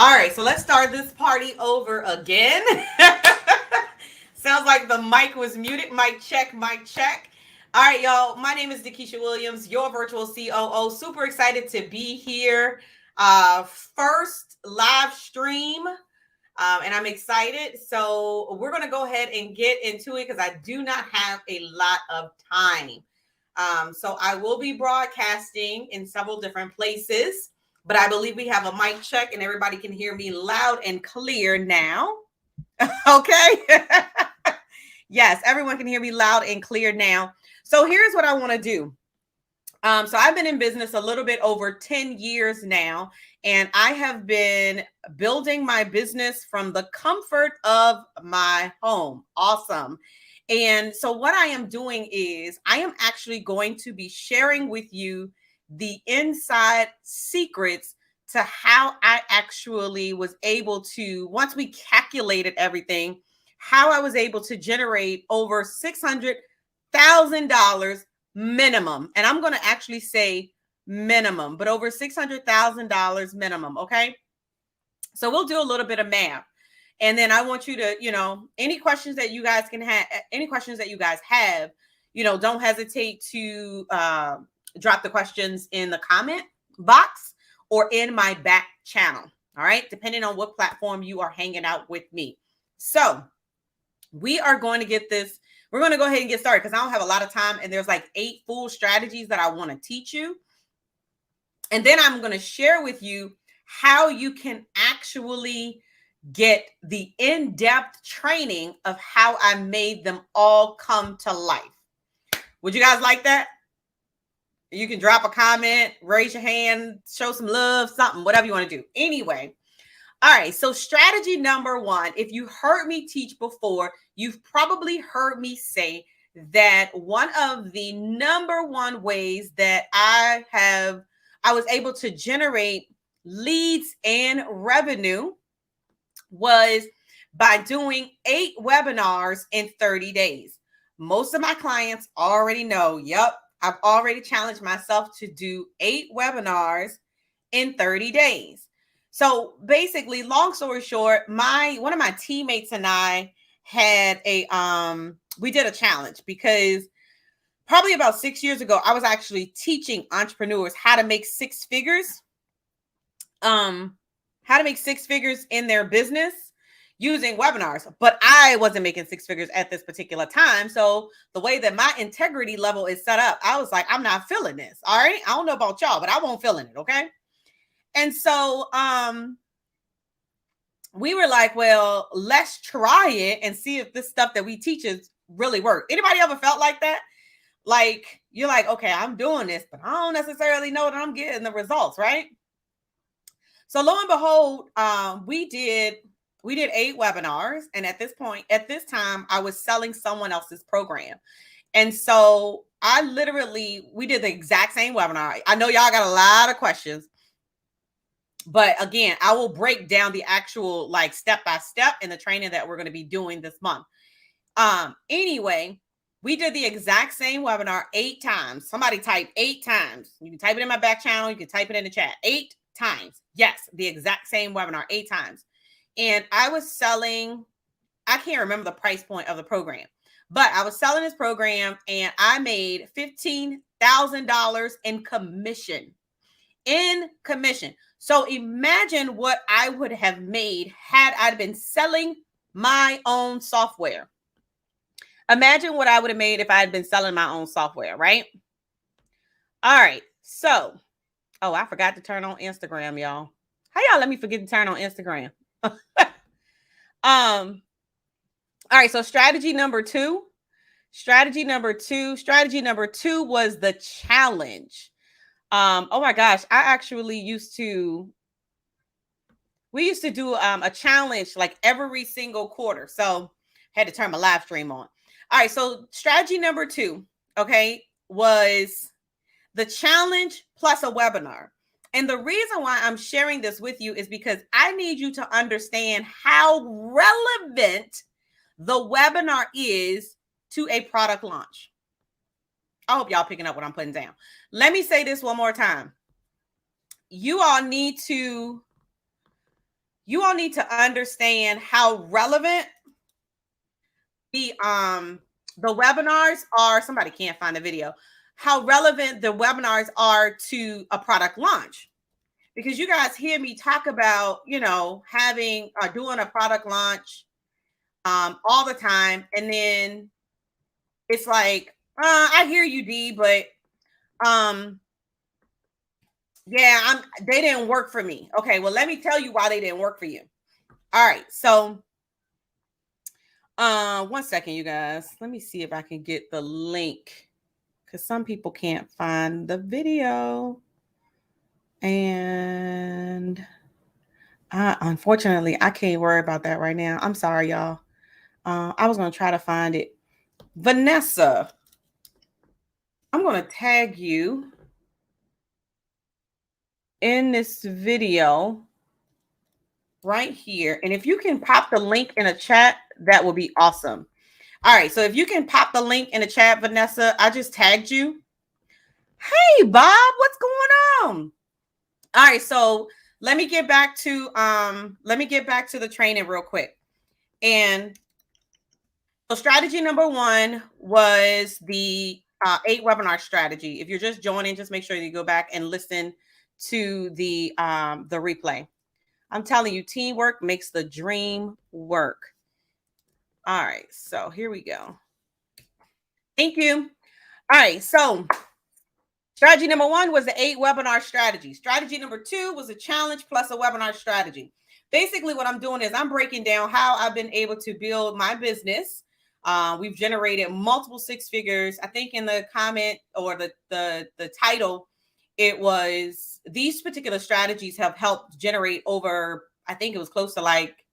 All right, so let's start this party over again. Sounds like the mic was muted. Mic check, mic check. All right, y'all. My name is Dakisha Williams, your virtual COO. Super excited to be here. First live stream, and I'm excited. So we're going to go ahead and get into it because I do not have a lot of time. So I will be broadcasting in several different places, but I believe we have a mic check and everybody can hear me loud and clear now. Okay. Yes, everyone can hear me loud and clear now. So here's what I want to do. So I've been in business a little bit over 10 years now, and I have been building my business from the comfort of my home. Awesome. And so what I am doing is I am actually going to be sharing with you the inside secrets to how I actually was able to, once we calculated everything, how I was able to generate over $600,000 minimum. And I'm going to actually say minimum, but over $600,000 minimum. Okay. So we'll do a little bit of math. And then I want you to, any questions that you guys can have, any questions that you guys have, don't hesitate to drop the questions in the comment box or in my back channel. All right. Depending on what platform you are hanging out with me. So we are going to get this. We're going to go ahead and get started because I don't have a lot of time. And there's like 8 full strategies that I want to teach you. And then I'm going to share with you how you can actually get the in-depth training of how I made them all come to life. Would you guys like that? You can drop a comment, raise your hand, show some love, something, whatever you want to do. Anyway. All right. So strategy number 1, if you heard me teach before, you've probably heard me say that one of the number 1 ways that I was able to generate leads and revenue was by doing 8 webinars in 30 days. Most of my clients already know, yep, I've already challenged myself to do 8 webinars in 30 days. So basically, long story short, one of my teammates and I had we did a challenge because probably about 6 years ago, I was actually teaching entrepreneurs how to make 6 figures, how to make 6 figures in their business using webinars. But I wasn't making 6 figures at this particular time. So the way that my integrity level is set up, I was like, I'm not feeling this. All right. I don't know about y'all, but I won't feeling it. Okay. And so we were like, well, let's try it and see if this stuff that we teach is really work. Anybody ever felt like that? Like, you're like, okay, I'm doing this, but I don't necessarily know that I'm getting the results, right? So lo and behold, we did 8 webinars. And at this time, I was selling someone else's program. And so we did the exact same webinar. I know y'all got a lot of questions. But again, I will break down the actual like step-by-step in the training that we're going to be doing this month. Anyway, we did the exact same webinar 8 times. Somebody type 8 times. You can type it in my back channel. You can type it in the chat. 8 times. Yes, the exact same webinar 8 times. And I was selling, I can't remember the price point of the program, but I was selling this program and I made $15,000 in commission. So imagine what I would have made had I been selling my own software. Imagine what I would have made if I had been selling my own software, right? All right. So, I forgot to turn on Instagram, y'all. How y'all let me forget to turn on Instagram? All right. So strategy number 2 was the challenge. Oh my gosh, we used to do a challenge like every single quarter. So I had to turn my live stream on. All right. So strategy number 2, okay, was the challenge plus a webinar. And the reason why I'm sharing this with you is because I need you to understand how relevant the webinar is to a product launch. I hope y'all picking up what I'm putting down. Let me say this one more time. You all need to you all need to understand how relevant the webinars are. Somebody can't find the video. How relevant the webinars are to a product launch. Because you guys hear me talk about, you know, having doing a product launch all the time, and then it's like, I hear you, D, but yeah, they didn't work for me. Okay, well, let me tell you why they didn't work for you. All right, so 1 second, you guys. Let me see if I can get the link, because some people can't find the video. And unfortunately, I can't worry about that right now. I'm sorry, y'all. I was going to try to find it. Vanessa, I'm going to tag you in this video right here. And if you can pop the link in a chat, that would be awesome. All right. So if you can pop the link in the chat, Vanessa, I just tagged you. Hey, Bob, what's going on? All right. So let me get back to the training real quick. And so strategy number 1 was the 8 webinar strategy. If you're just joining, just make sure you go back and listen to the replay. I'm telling you, teamwork makes the dream work. All right, so here we go. Thank you. All right, so strategy number 1 was the 8 webinar strategy. Strategy number 2 was a challenge plus a webinar strategy. Basically, what I'm doing is I'm breaking down how I've been able to build my business. We've generated multiple 6 figures. I think in the comment or the title, it was these particular strategies have helped generate over, I think it was close to like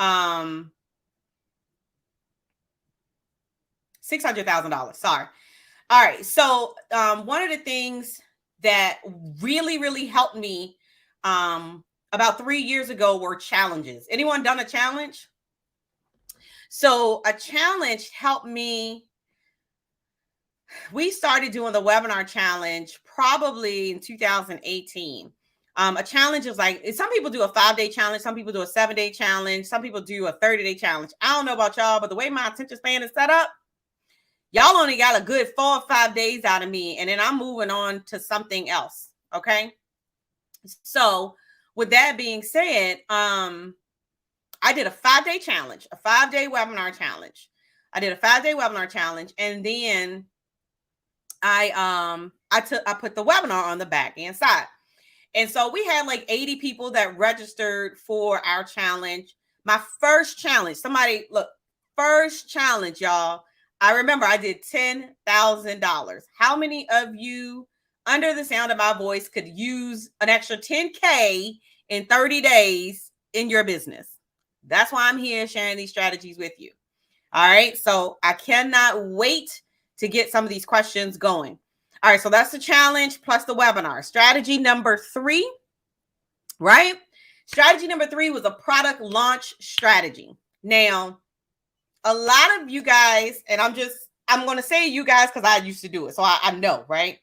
$600,000. Sorry. All right. So one of the things that really helped me about 3 years ago were challenges. Anyone done a challenge? So a challenge helped me. We started doing the webinar challenge probably in 2018. A challenge is like, some people do a 5-day challenge. Some people do a 7-day challenge. Some people do a 30-day challenge. I don't know about y'all, but the way my attention span is set up, y'all only got a good 4 or 5 days out of me. And then I'm moving on to something else. Okay. So with that being said, I did a 5-day challenge, a 5-day webinar challenge. I did a 5-day webinar challenge. And then I put the webinar on the back end side. And so we had like 80 people that registered for our challenge. My first challenge, first challenge, y'all. I remember I did $10,000. How many of you under the sound of my voice could use an extra 10K in 30 days in your business? That's why I'm here sharing these strategies with you. All right. So I cannot wait to get some of these questions going. All right. So that's the challenge plus the webinar. Strategy number 3, right? Strategy number 3 was a product launch strategy. Now, a lot of you guys, and I'm going to say you guys because I used to do it. So I know, right?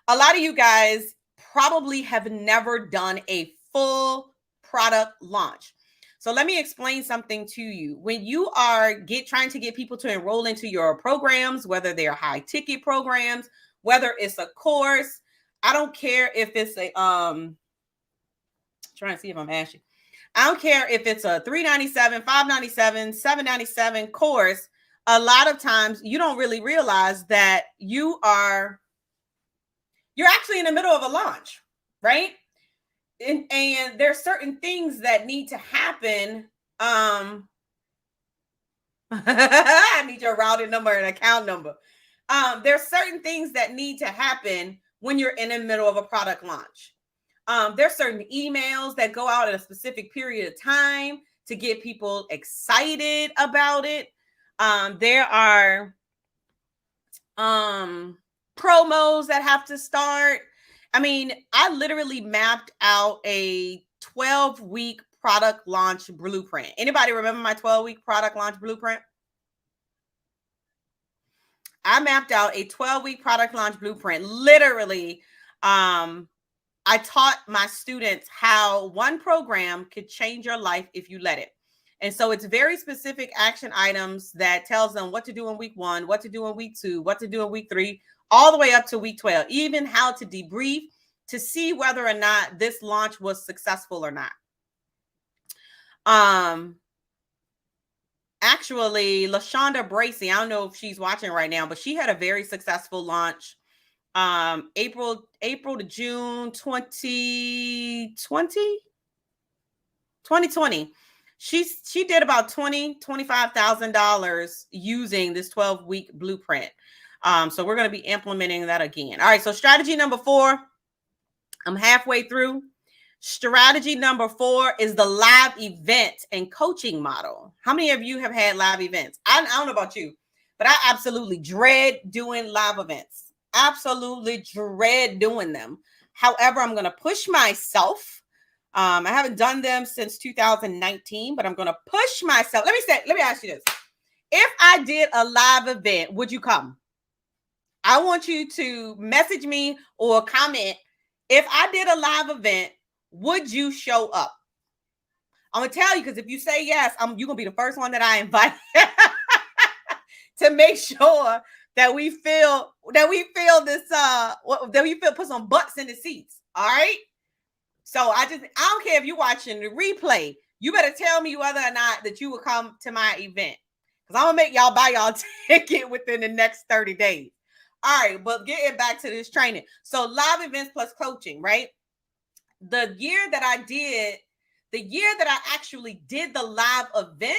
A lot of you guys probably have never done a full product launch. So let me explain something to you. When you are trying to get people to enroll into your programs, whether they're high ticket programs, whether it's a course, I don't care if it's a trying to see if I'm asking. I don't care if it's a $397, $597, $797 course. A lot of times you don't really realize that you're actually in the middle of a launch, right? And there's certain things that need to happen. I need your routing number and account number. There's certain things that need to happen when you're in the middle of a product launch. There's certain emails that go out at a specific period of time to get people excited about it. There are promos that have to start. I mean, I literally mapped out a 12-week product launch blueprint. Anybody remember my 12-week product launch blueprint? I mapped out a 12-week product launch blueprint. Literally, I taught my students how one program could change your life if you let it. And so it's very specific action items that tells them what to do in week 1, what to do in week 2, what to do in week 3, all the way up to week 12, even how to debrief to see whether or not this launch was successful or not. Actually, LaShonda Bracy, I don't know if she's watching right now, but she had a very successful launch. April to June 2020. She did about $25,000 using this 12-week blueprint. So we're going to be implementing that again. All right. So strategy number 4, I'm halfway through. Strategy number 4 is the live event and coaching model. How many of you have had live events? I don't know about you, but I absolutely dread doing live events. Absolutely dread doing them. However, I'm going to push myself. I haven't done them since 2019, but I'm going to push myself. Let me ask you this. If I did a live event, would you come? I want you to message me or comment. If I did a live event, would you show up? I'm going to tell you, because if you say yes, you're going to be the first one that I invite to make sure that we feel this, that we feel put some butts in the seats. All right. So I don't care if you're watching the replay, you better tell me whether or not that you will come to my event, because I'm going to make y'all buy y'all ticket within the next 30 days. All right. But getting back to this training. So live events plus coaching, right? The year that I actually did the live event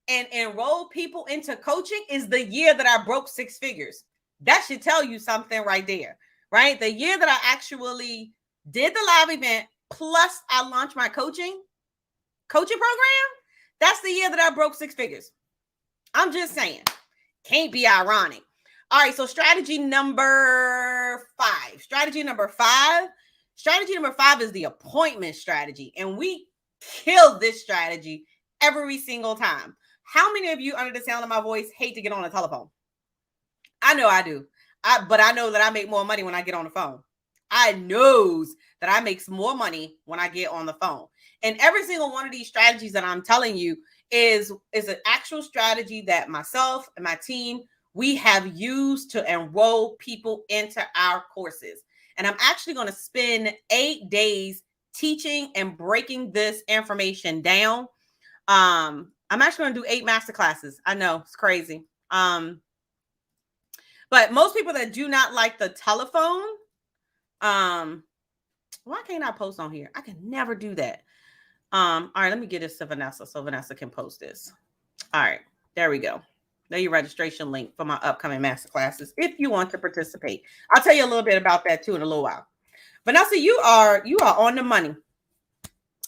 and enroll people into coaching is the year that I broke 6 figures. That should tell you something right there, right? The year that I actually did the live event, plus I launched my coaching program, that's the year that I broke 6 figures. I'm just saying, can't be ironic. All right, so strategy number 5. Strategy number 5 is the appointment strategy, and we kill this strategy every single time. How many of you under the sound of my voice hate to get on the telephone? I know I do. But I know that I make more money when I get on the phone. I knows that I make more money when I get on the phone. And every single one of these strategies that I'm telling you is an actual strategy that myself and my team, we have used to enroll people into our courses. And I'm actually going to spend 8 days teaching and breaking this information down. I'm actually going to do 8 masterclasses. I know it's crazy. But most people that do not like the telephone, why can't I post on here? I can never do that. All right, let me get this to Vanessa so Vanessa can post this. All right, there we go. There's your registration link for my upcoming masterclasses if you want to participate. I'll tell you a little bit about that too in a little while. Vanessa, you are on the money.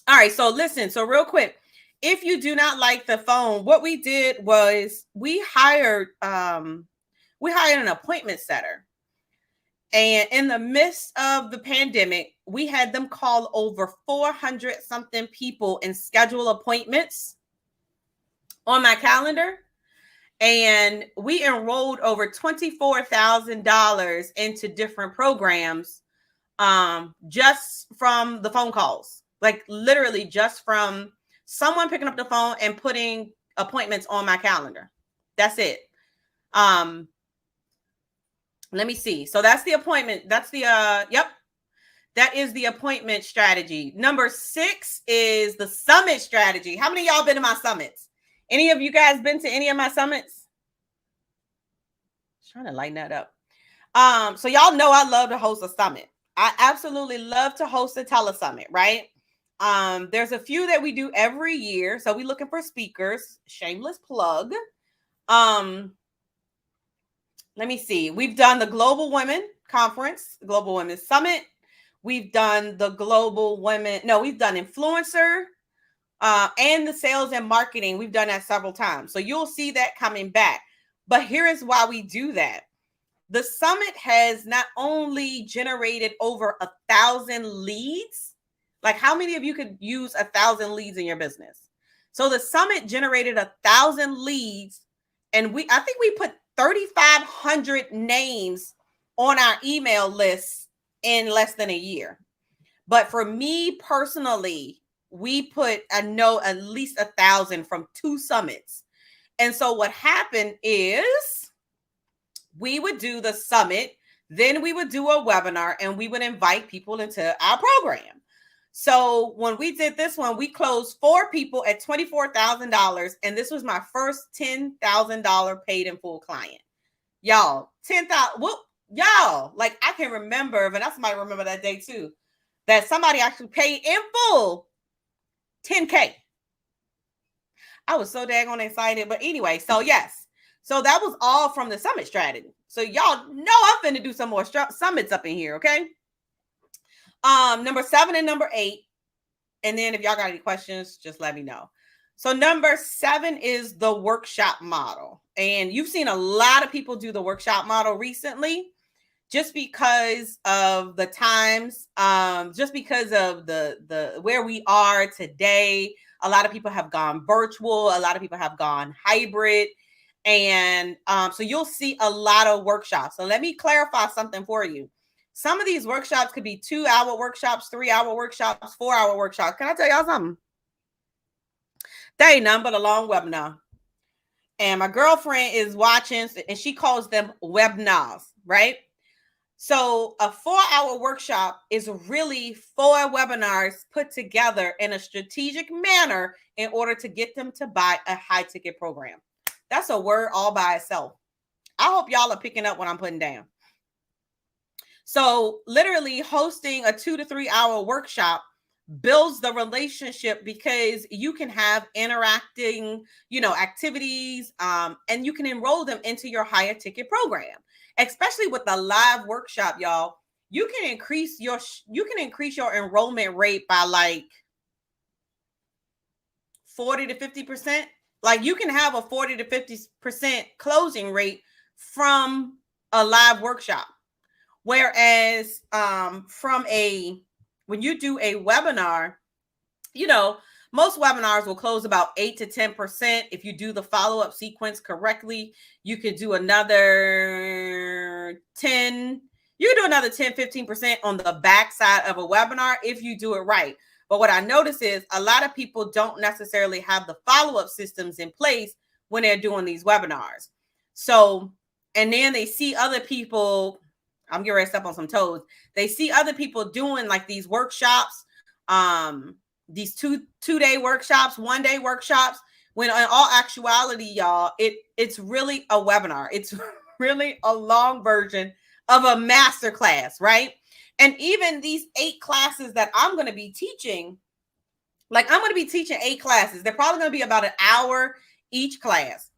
All right, so listen. So real quick, if you do not like the phone, what we did was we hired an appointment setter. And in the midst of the pandemic, we had them call over 400 something people and schedule appointments on my calendar. And we enrolled over $24,000 into different programs just from the phone calls, like literally just from someone picking up the phone and putting appointments on my calendar. That's it. Let me see. So that's the appointment. That's the, yep. That is the appointment strategy. Number 6 is the summit strategy. How many of y'all been to my summits? Any of you guys been to any of my summits? Just trying to lighten that up. So y'all know I love to host a summit. I absolutely love to host a telesummit, right? There's a few that we do every year. So we're looking for speakers. Shameless plug. Let me see. We've done the Global Women Conference, Global Women Summit. We've done the Global Women. No, we've done Influencer and the Sales and Marketing. We've done that several times. So you'll see that coming back. But here is why we do that. The summit has not only generated over 1,000 leads. Like, how many of you could use 1,000 leads in your business? So the summit generated 1,000 leads, and I think we put 3,500 names on our email list in less than a year. But for me personally, we put, I know, at least 1,000 from 2 summits. And so what happened is we would do the summit, then we would do a webinar, and we would invite people into our program. So when we did this one, we closed 4 people at $24,000. And this was my first $10,000 paid in full client. Y'all, 10,000. Well, y'all, like I can remember, Vanessa might remember that day too, that somebody actually paid in full $10K. I was so daggone excited. But anyway, so yes. So that was all from the summit strategy. So y'all know I'm finna do some more summits up in here, okay? Number 7 and number 8. And then if y'all got any questions, just let me know. So number 7 is the workshop model. And you've seen a lot of people do the workshop model recently, just because of the times, just because of the where we are today. A lot of people have gone virtual. A lot of people have gone hybrid. And so you'll see a lot of workshops. So let me clarify something for you. Some of these workshops could be 2-hour workshops, 3-hour workshops, 4-hour workshops. Can I tell y'all something? They ain't nothing but a long webinar. And my girlfriend is watching, and she calls them webinars, right? So a 4-hour workshop is really 4 webinars put together in a strategic manner in order to get them to buy a high ticket program. That's a word all by itself. I hope y'all are picking up what I'm putting down. So literally hosting a 2 to 3 hour workshop builds the relationship, because you can have interacting, activities, and you can enroll them into your higher ticket program, especially with the live workshop, y'all. You can increase your enrollment rate by like 40 to 50%. Like you can have a 40 to 50% closing rate from a live workshop. Whereas when you do a webinar, most webinars will close about 8 to 10%. If you do the follow-up sequence correctly, you could do another 10, 15% on the backside of a webinar if you do it right. But what I notice is a lot of people don't necessarily have the follow-up systems in place when they're doing these webinars. So, and then they see other people, I'm getting ready to step on some toes. They see other people doing like these workshops, these two-day workshops, 1-day workshops, when in all actuality, y'all, it's really a webinar. It's really a long version of a masterclass, right? And even these 8 classes that I'm going to be teaching, like I'm going to be teaching 8 classes. They're probably going to be about an hour each class.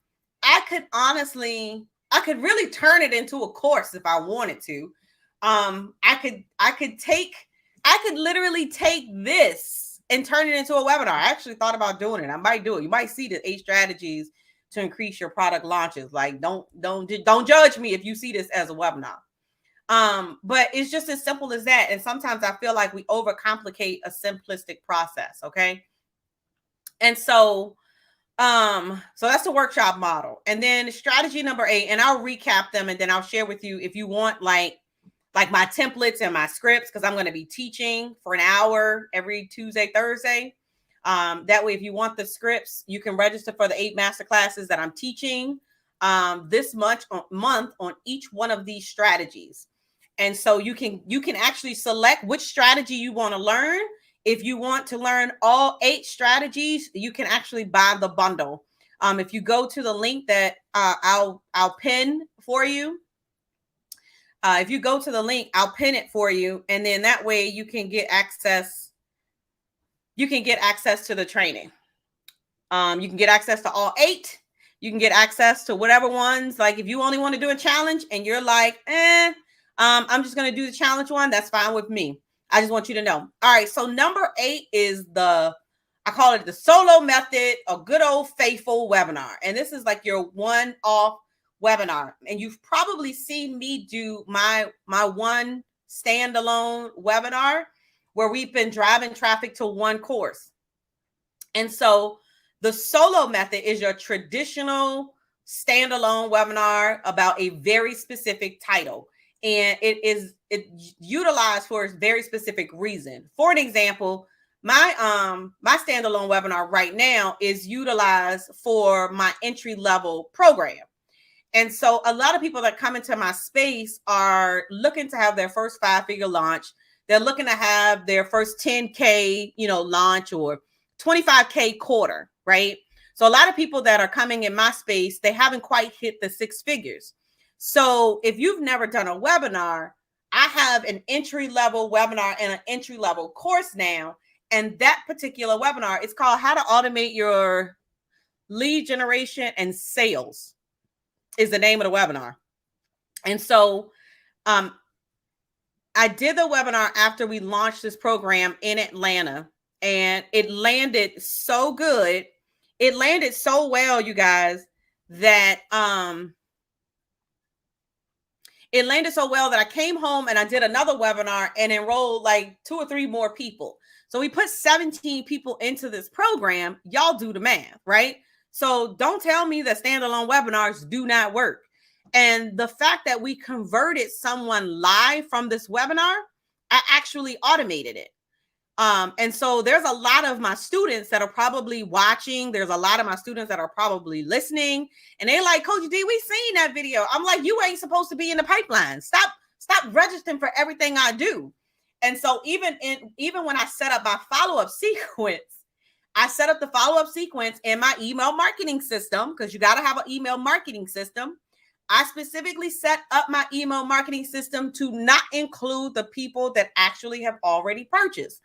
I could really turn it into a course if I wanted to. I could literally take this and turn it into a webinar. I actually thought about doing it. I might do it. You might see the 8 strategies to increase your product launches. Like don't judge me if you see this as a webinar. But it's just as simple as that. And sometimes I feel like we overcomplicate a simplistic process. Okay. And so that's the workshop model. And then strategy number 8, and I'll recap them and then I'll share with you if you want like my templates and my scripts, because I'm going to be teaching for an hour every Tuesday, Thursday. That way, if you want the scripts, you can register for the 8 masterclasses that I'm teaching this month on each one of these strategies. And so you can actually select which strategy you want to learn. If you want to learn all 8 strategies, you can actually buy the bundle. If you go to the link that I'll pin for you, if you go to the link, I'll pin it for you, and then that way you can get access. You can get access to the training. You can get access to all 8. You can get access to whatever ones. Like if you only want to do a challenge and you're like, I'm just going to do the challenge one, that's fine with me. I just want you to know. All right. So number 8 is I call it the solo method, a good old faithful webinar. And this is like your one-off webinar. And you've probably seen me do my one standalone webinar where we've been driving traffic to one course. And so the solo method is your traditional standalone webinar about a very specific title. And it is utilized for a very specific reason. For an example, my standalone webinar right now is utilized for my entry level program. And so a lot of people that come into my space are looking to have their first 5-figure launch. They're looking to have their first 10K, launch, or 25K quarter, right? So a lot of people that are coming in my space, they haven't quite hit the 6 figures. So if you've never done a webinar, I have an entry level webinar and an entry level course now. And that particular webinar is called How to Automate Your Lead Generation and Sales, is the name of the webinar. And so I did the webinar after we launched this program in Atlanta, and it landed so good. It landed so well, you guys, that it landed so well that I came home and I did another webinar and enrolled like 2 or 3 more people. So we put 17 people into this program. Y'all do the math, right? So don't tell me that standalone webinars do not work. And the fact that we converted someone live from this webinar, I actually automated it. And so there's a lot of my students that are probably watching. There's a lot of my students that are probably listening, and they're like, Coach D, we seen that video. I'm like, you ain't supposed to be in the pipeline. Stop registering for everything I do. And so even when I set up my follow-up sequence, I set up the follow-up sequence in my email marketing system, because you got to have an email marketing system. I specifically set up my email marketing system to not include the people that actually have already purchased.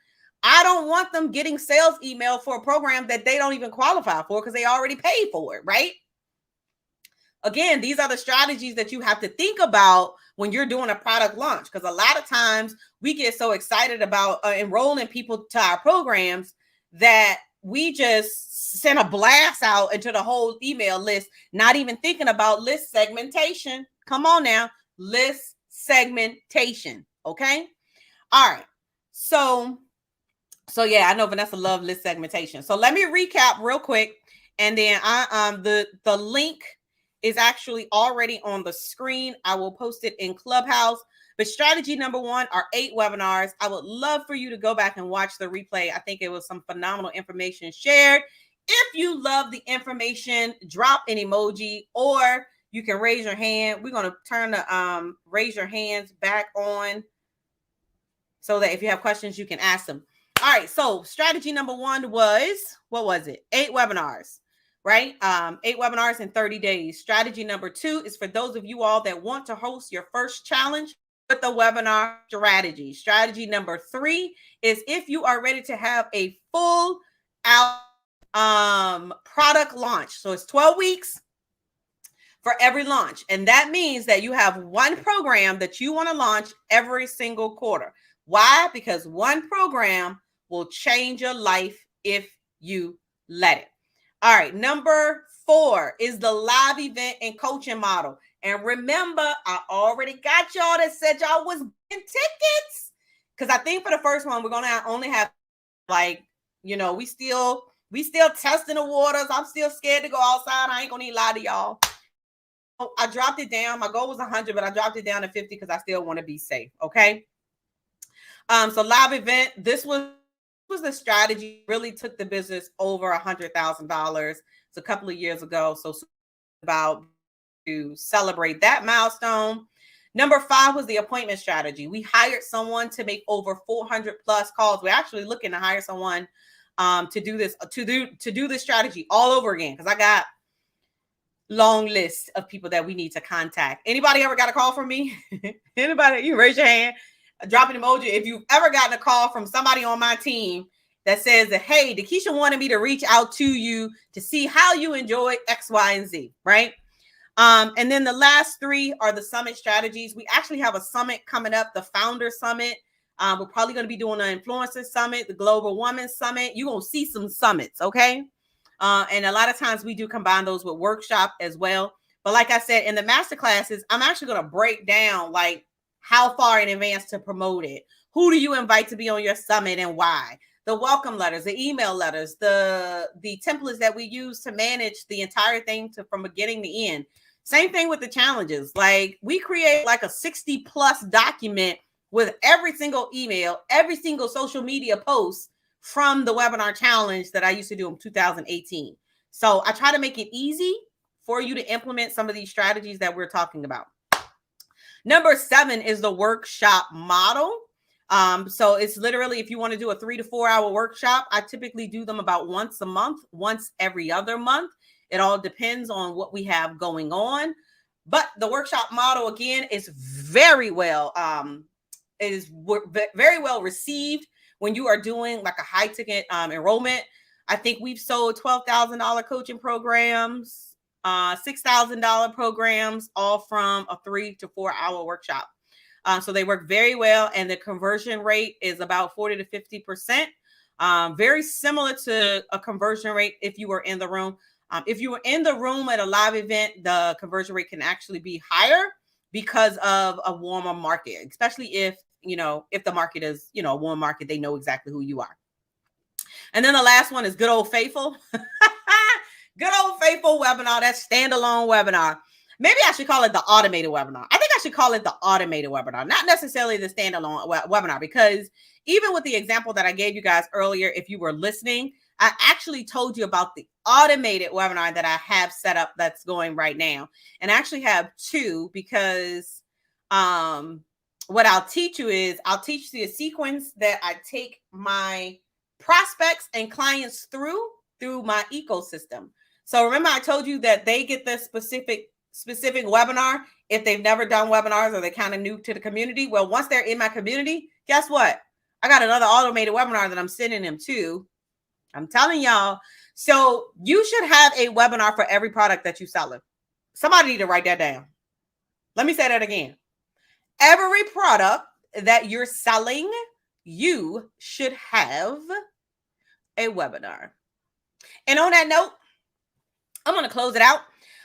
I don't want them getting sales email for a program that they don't even qualify for because they already paid for it, right? Again, these are the strategies that you have to think about when you're doing a product launch, because a lot of times we get so excited about enrolling people to our programs that we just send a blast out into the whole email list, not even thinking about list segmentation. Come on now, list segmentation. Okay. All right. So yeah, I know Vanessa loves list segmentation. So let me recap real quick. And then the link is actually already on the screen. I will post it in Clubhouse. But strategy number 1 are 8 webinars. I would love for you to go back and watch the replay. I think it was some phenomenal information shared. If you love the information, drop an emoji, or you can raise your hand. We're going to turn the raise your hands back on so that if you have questions, you can ask them. All right. So strategy number 1 was, what was it? 8 webinars, right? 8 webinars in 30 days. Strategy number 2 is for those of you all that want to host your first challenge with the webinar strategy. Strategy number 3 is if you are ready to have a full out product launch. So it's 12 weeks for every launch. And that means that you have one program that you want to launch every single quarter. Why? Because one program will change your life if you let it. All right. Number 4 is the live event and coaching model. And remember, I already got y'all that said y'all was getting tickets. Because I think for the first one, we're going to only have we still testing the waters. I'm still scared to go outside. I ain't going to lie to y'all. I dropped it down. My goal was 100, but I dropped it down to 50 because I still want to be safe. Okay. So live event, this was the strategy, really took the business over $100,000. It's a couple of years ago. So about to celebrate that milestone. Number 5 was the appointment strategy. We hired someone to make over 400 plus calls. We're actually looking to hire someone to do this strategy all over again, because I got long list of people that we need to contact. Anybody ever got a call from me? Anybody? You raise your hand, drop an emoji if you've ever gotten a call from somebody on my team that says that, hey, Dakisha wanted me to reach out to you to see how you enjoy X, Y, and Z, right? And then the last 3 are the summit strategies. We actually have a summit coming up, the Founder Summit. We're probably going to be doing an Influencer Summit, the Global Woman Summit. You're going to see some summits, okay? And a lot of times we do combine those with workshop as well. But like I said, in the master classes, I'm actually going to break down like how far in advance to promote it. Who do you invite to be on your summit and why? The welcome letters, the email letters, the templates that we use to manage the entire thing from beginning to end. Same thing with the challenges. Like we create like a 60 plus document with every single email, every single social media post from the webinar challenge that I used to do in 2018. So I try to make it easy for you to implement some of these strategies that we're talking about. Number 7 is the workshop model. So it's literally, if you want to do a 3 to 4 hour workshop, I typically do them about once a month, once every other month. It all depends on what we have going on. But the workshop model, again, is very well, very well received when you are doing like a high ticket enrollment. I think we've sold $12,000 coaching programs, $6,000 programs, all from a 3 to 4 hour workshop. So they work very well, and the conversion rate is about 40 to 50%. Very similar to a conversion rate if you were in the room. If you were in the room at a live event, the conversion rate can actually be higher because of a warmer market, especially if the market is, a warm market, they know exactly who you are. And then the last one is good old faithful. Good old faithful webinar, that standalone webinar. Maybe I should call it the automated webinar. I think I should call it the automated webinar, not necessarily the standalone webinar, because even with the example that I gave you guys earlier, if you were listening, I actually told you about the automated webinar that I have set up that's going right now. And I actually have 2, because what I'll teach you is I'll teach you a sequence that I take my prospects and clients through my ecosystem. So remember, I told you that they get the specific webinar if they've never done webinars or they're kind of new to the community. Well, once they're in my community, guess what? I got another automated webinar that I'm sending them to. I'm telling y'all. So you should have a webinar for every product that you sell. Somebody need to write that down. Let me say that again. Every product that you're selling, you should have a webinar. And on that note, I'm going to close it out.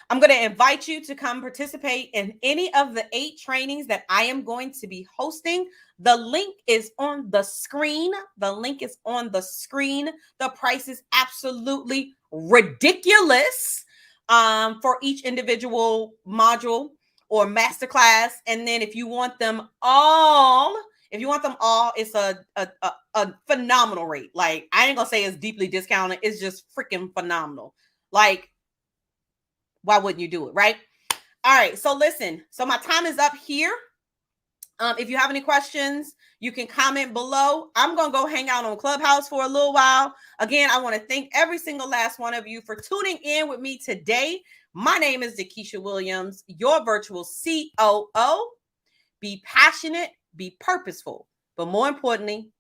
I'm going to invite you to come participate in any of the 8 trainings that I am going to be hosting. The link is on the screen. The link is on the screen. The price is absolutely ridiculous for each individual module or masterclass. And then if you want them all, it's a phenomenal rate. Like, I ain't gonna say it's deeply discounted. It's just freaking phenomenal. Like, why wouldn't you do it, right? All right, so listen. So my time is up here. If you have any questions, you can comment below. I'm going to go hang out on Clubhouse for a little while. Again, I want to thank every single last one of you for tuning in with me today. My name is Dakisha Williams, your virtual COO. Be passionate, be purposeful, but more importantly,